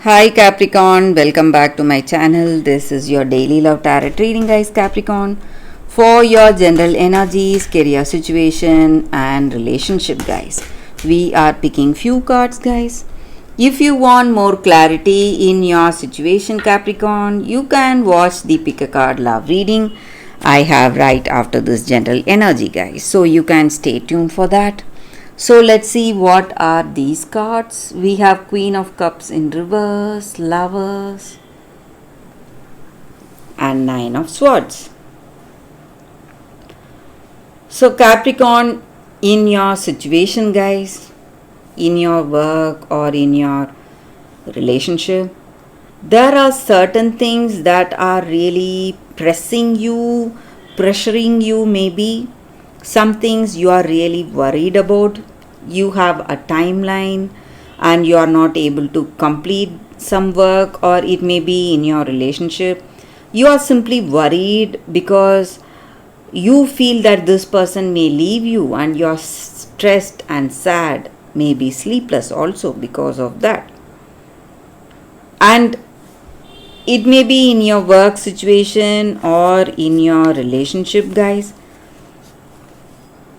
Hi Capricorn, welcome back to my channel. This is your daily love tarot reading, guys. Capricorn, for your general energies, career situation, and relationship, guys. We are picking few cards, guys. If you want more clarity in your situation, Capricorn, you can watch the pick a card love reading I have right after this general energy, guys. So you can stay tuned for that. So let's see what are these cards. We have Queen of Cups in reverse, Lovers, and Nine of Swords. So Capricorn, in your situation, guys, in your work or in your relationship, there are certain things that are really pressing you, pressuring you, maybe some things you are really worried about. You have a timeline and you are not able to complete some work, or it may be in your relationship. You are simply worried because you feel that this person may leave you, and you are stressed and sad, maybe sleepless also because of that. And it may be in your work situation or in your relationship, guys.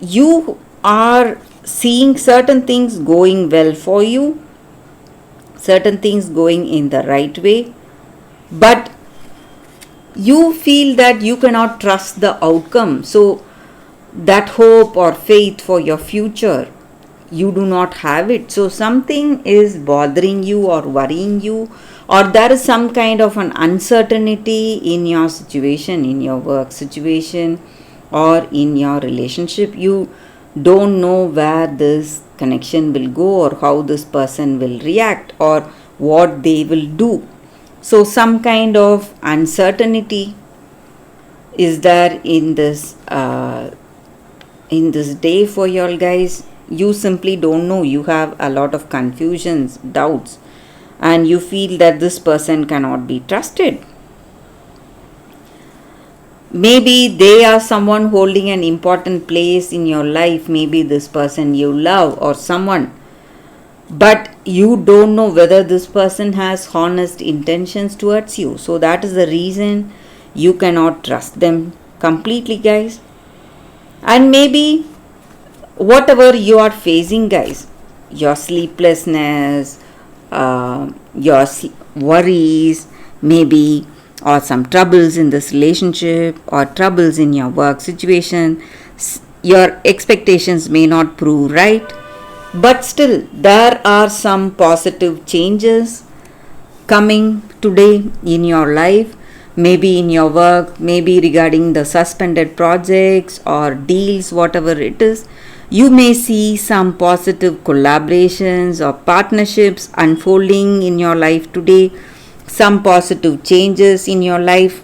You are seeing certain things going well for you, certain things going in the right way, but you feel that you cannot trust the outcome. So that hope or faith for your future, you do not have it. So something is bothering you or worrying you, or there is some kind of an uncertainty in your situation, in your work situation or in your relationship. You don't know where this connection will go, or how this person will react, or what they will do. So some kind of uncertainty is there in this day for y'all, guys. You simply don't know. You have a lot of confusions, doubts, and you feel that this person cannot be trusted. Maybe they are someone holding an important place in your life, maybe this person you love or someone, but you don't know whether this person has honest intentions towards you. So that is the reason you cannot trust them completely, guys. And maybe whatever you are facing, guys, your sleeplessness, your worries, maybe, or some troubles in this relationship, or troubles in your work situation, your expectations may not prove right, but still there are some positive changes coming today in your life, maybe in your work, maybe regarding the suspended projects or deals, whatever it is. You may see some positive collaborations or partnerships unfolding in your life today, some positive changes in your life,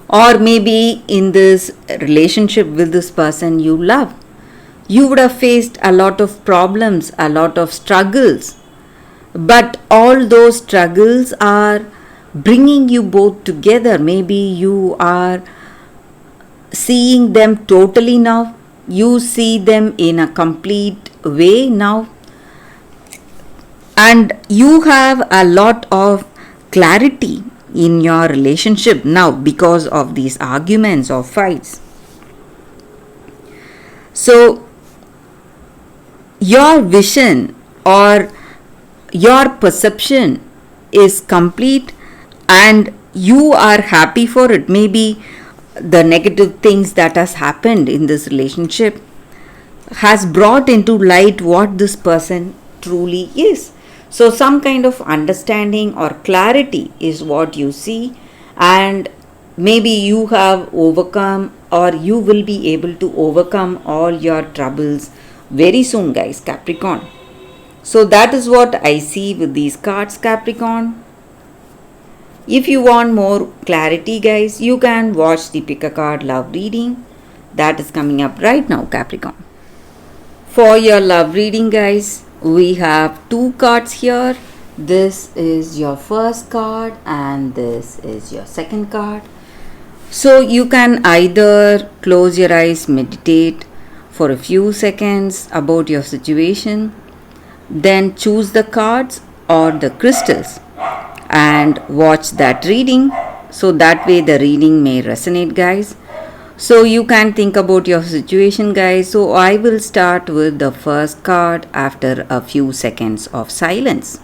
or maybe in this relationship with this person you love. You would have faced a lot of problems, a lot of struggles, but all those struggles are bringing you both together. Maybe you are seeing them totally now. You see them in a complete way now, and you have a lot of clarity in your relationship now because of these arguments or fights. So your vision or your perception is complete, and you are happy for it. Maybe the negative things that has happened in this relationship has brought into light what this person truly is. So some kind of understanding or clarity is what you see, and maybe you have overcome, or you will be able to overcome all your troubles very soon, guys, Capricorn. So that is what I see with these cards, Capricorn. If you want more clarity, guys, you can watch the pick a card love reading that is coming up right now, Capricorn. For your love reading, guys, we have two cards here. This is your first card and this is your second card. So you can either close your eyes, meditate for a few seconds about your situation, then choose the cards, or the crystals and watch that reading. So that way the reading may resonate, guys. So you can think about your situation, guys. So I will start with the first card after a few seconds of silence.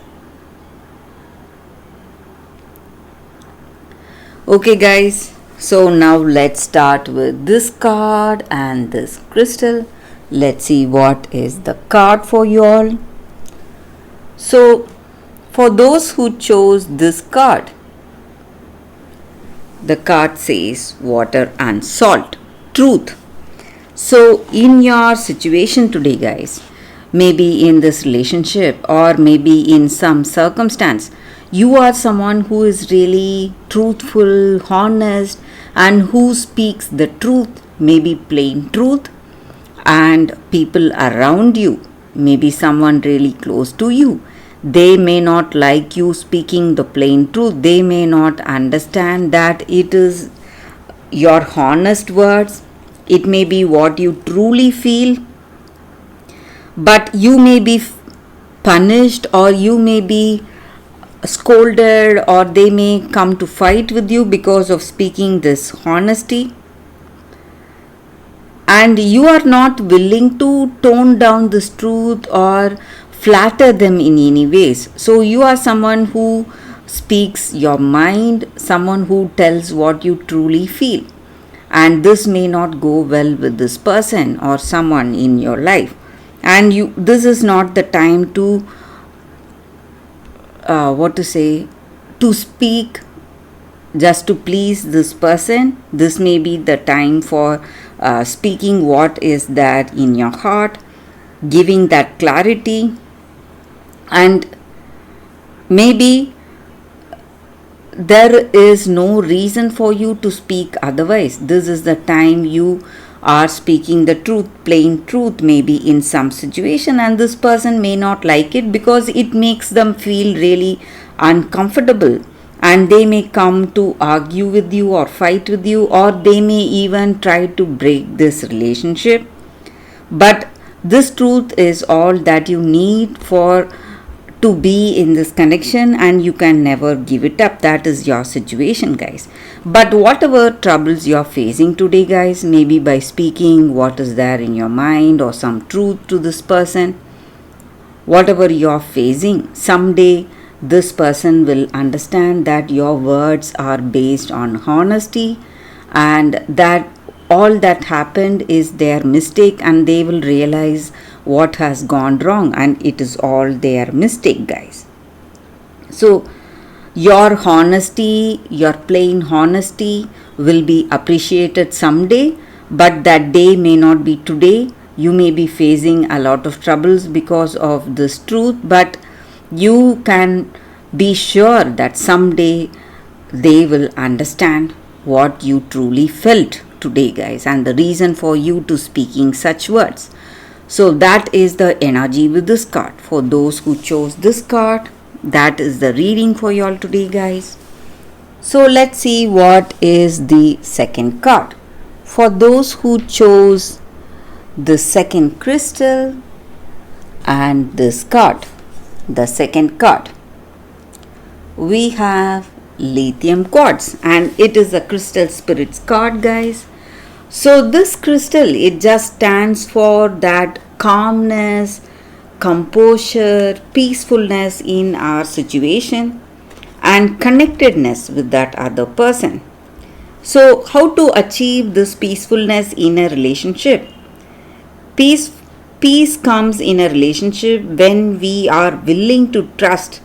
Okay, guys. So now let's start with this card and this crystal. Let's see what is the card for you all. So for those who chose this card, the card says water and salt, truth. So in your situation today, guys, maybe in this relationship or maybe in some circumstance, you are someone who is really truthful, honest, and who speaks the truth, maybe plain truth, and people around you, maybe someone really close to you, they may not like you speaking the plain truth. They may not understand that it is your honest words. It may be what you truly feel, but you may be punished or you may be scolded or they may come to fight with you because of speaking this honesty. And you are not willing to tone down this truth or flatter them in any ways. So you are someone who speaks your mind, someone who tells what you truly feel. And this may not go well with this person or someone in your life. And this is not the time to to speak just to please this person. This may be the time for speaking what is that in your heart, giving that clarity, and maybe there is no reason for you to speak otherwise. This is the time you are speaking the truth, plain truth, maybe in some situation, and this person may not like it because it makes them feel really uncomfortable, and they may come to argue with you or fight with you, or they may even try to break this relationship. But this truth is all that you need for to be in this connection, and you can never give it up. That is your situation, guys. But whatever troubles you're facing today, guys, maybe by speaking what is there in your mind or some truth to this person, whatever you're facing, someday this person will understand that your words are based on honesty and that all that happened is their mistake, and they will realize what has gone wrong and it is all their mistake, guys. So your honesty, your plain honesty will be appreciated someday, but that day may not be today. You may be facing a lot of troubles because of this truth, but you can be sure that someday they will understand what you truly felt today, guys, and the reason for you to speaking such words. So that is the energy with this card. For those who chose this card, that is the reading for you all today, guys. So let's see what is the second card. For those who chose the second crystal and this card, the second card, we have lithium quartz, and it is a crystal spirits card, guys. So this crystal, it just stands for that calmness, composure, peacefulness in our situation and connectedness with that other person. So how to achieve this peacefulness in a relationship? Peace comes in a relationship when we are willing to trust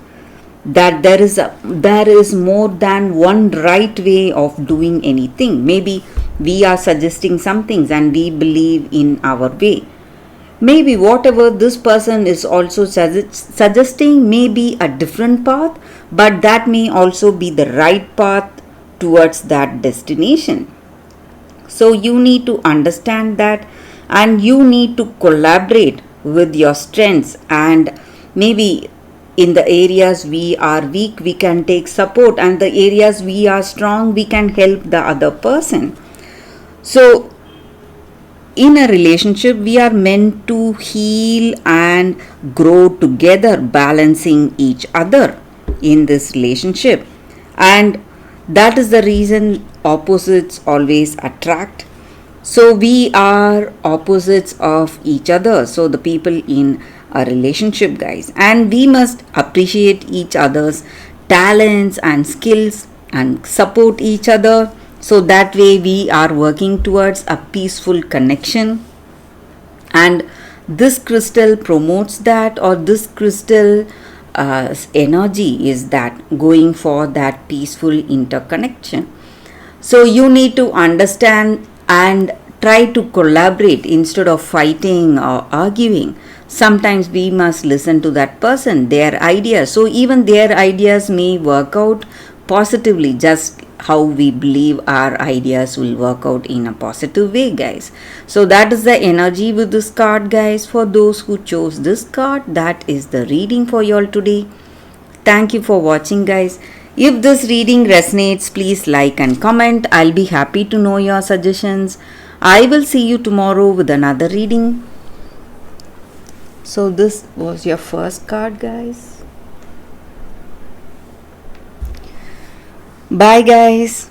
that there is more than one right way of doing anything. Maybe we are suggesting some things and we believe in our way. Maybe whatever this person is also suggesting may be a different path, but that may also be the right path towards that destination. So you need to understand that, and you need to collaborate with your strengths, and maybe in the areas we are weak, we can take support, and the areas we are strong, we can help the other person. So in a relationship, we are meant to heal and grow together, balancing each other in this relationship. And that is the reason opposites always attract. So we are opposites of each other. So the people in a relationship, guys, and we must appreciate each other's talents and skills and support each other, so that way we are working towards a peaceful connection. And this crystal promotes that, or this crystal energy is that going for that peaceful interconnection. So you need to understand and try to collaborate instead of fighting or arguing. Sometimes we must listen to that person, their ideas. So even their ideas may work out positively, just how we believe our ideas will work out in a positive way, guys. So that is the energy with this card, guys. For those who chose this card, that is the reading for y'all today. Thank you for watching, guys. If this reading resonates, please like and comment. I'll be happy to know your suggestions. I will see you tomorrow with another reading. So this was your first card, guys. Bye, guys.